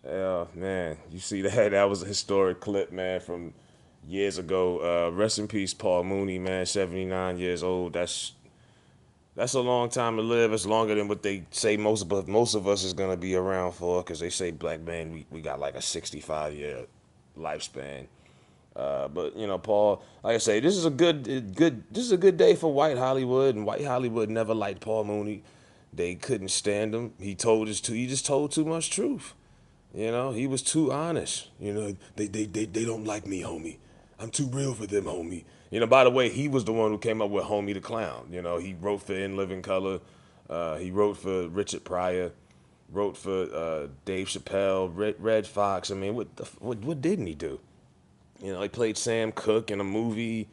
Yeah, man, you see that? That was a historic clip, man, from years ago. Rest in peace, Paul Mooney, man, 79 years old. That's a long time to live. It's longer than what they say most of us is gonna be around for, because they say black man we got like a 65-year lifespan. But Paul, like I say, this is a good this is a good day for white Hollywood, and white Hollywood never liked Paul Mooney. They couldn't stand him. He just told too much truth. He was too honest. They don't like me, homie. I'm too real for them, homie. By the way, he was the one who came up with Homie the Clown. He wrote for In Living Color. He wrote for Richard Pryor. Wrote for Dave Chappelle, Red Fox. I mean, what didn't he do? He played Sam Cooke in a movie.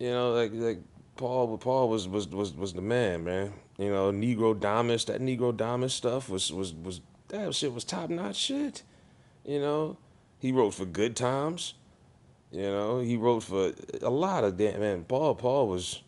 Like Paul was the man, man. Negro Damas, that Negro Damas stuff was that shit was top notch shit. You know, he wrote for Good Times. He wrote for a lot of damn man. Paul was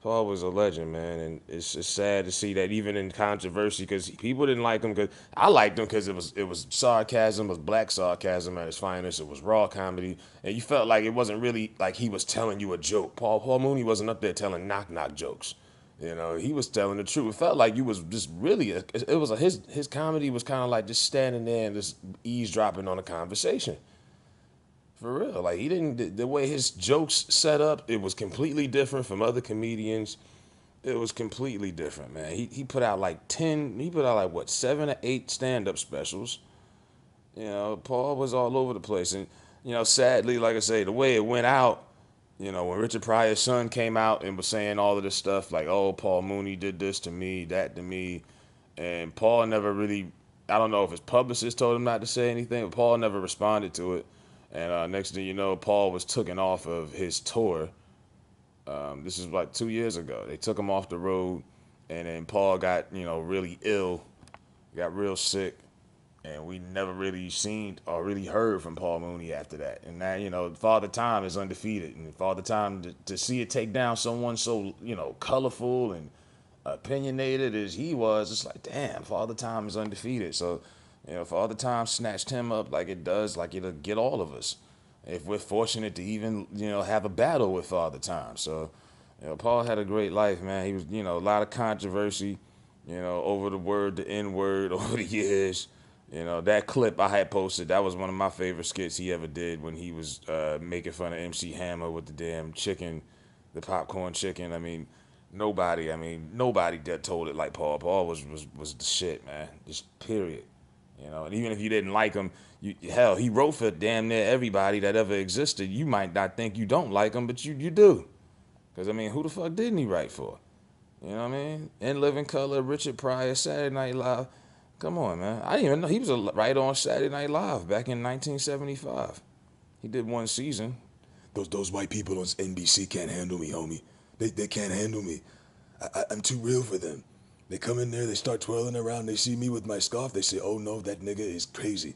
a legend, man, and it's just sad to see that even in controversy, because people didn't like him. Because I liked him because it was sarcasm, it was black sarcasm at its finest. It was raw comedy, and you felt like it wasn't really like he was telling you a joke. Paul Mooney wasn't up there telling knock jokes. He was telling the truth. It felt like you was just really. His comedy was kind of like just standing there and just eavesdropping on a conversation. For real, like he didn't. The way his jokes set up, it was completely different from other comedians. It was completely different, man. He put out like 10. He put out like what, 7 or 8 stand-up specials. Paul was all over the place, and sadly, like I say, the way it went out. When Richard Pryor's son came out and was saying all of this stuff, like, oh, Paul Mooney did this to me, that to me, and Paul never really. I don't know if his publicist told him not to say anything, but Paul never responded to it. And next thing you know, Paul was taken off of his tour. This is like 2 years ago. They took him off the road, and then Paul got really ill, got real sick, and we never really seen or really heard from Paul Mooney after that. And now Father Time is undefeated, and Father Time to see it take down someone so colorful and opinionated as he was, it's like, damn, Father Time is undefeated. So, Father Time snatched him up like it does, like it'll get all of us if we're fortunate to even, have a battle with Father Time. So, Paul had a great life, man. He was, a lot of controversy, over the word, the N word over the years. That clip I had posted, that was one of my favorite skits he ever did when he was making fun of MC Hammer with the damn chicken, the popcorn chicken. Nobody that told it like Paul. Paul was the shit, man. Just period. And even if you didn't like him, hell, he wrote for damn near everybody that ever existed. You might not think you don't like him, but you do. Because, who the fuck didn't he write for? You know what I mean? In Living Color, Richard Pryor, Saturday Night Live. Come on, man. I didn't even know he was a writer on Saturday Night Live back in 1975. He did one season. Those white people on NBC can't handle me, homie. They can't handle me. I'm too real for them. They come in there, they start twirling around, they see me with my scarf, they say, oh no, that nigga is crazy.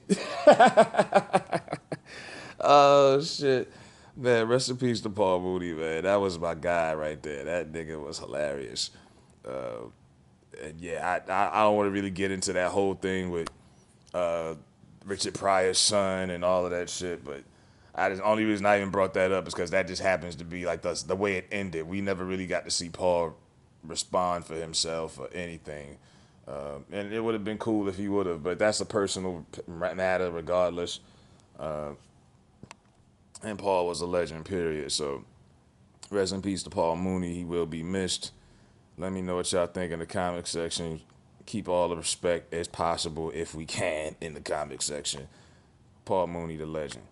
Oh, shit. Man, rest in peace to Paul Mooney, man. That was my guy right there. That nigga was hilarious. Uh, and yeah, I don't want to really get into that whole thing with uh, Richard Pryor's son and all of that shit, but the only reason I even brought that up is because that just happens to be like the way it ended. We never really got to see Paul respond for himself or anything. And it would have been cool if he would have, but that's a personal matter regardless. Uh, and Paul was a legend, period. So rest in peace to Paul Mooney. He will be missed. Let me know what y'all think in the comment section. Keep all the respect as possible if we can in the comment section. Paul Mooney, the legend.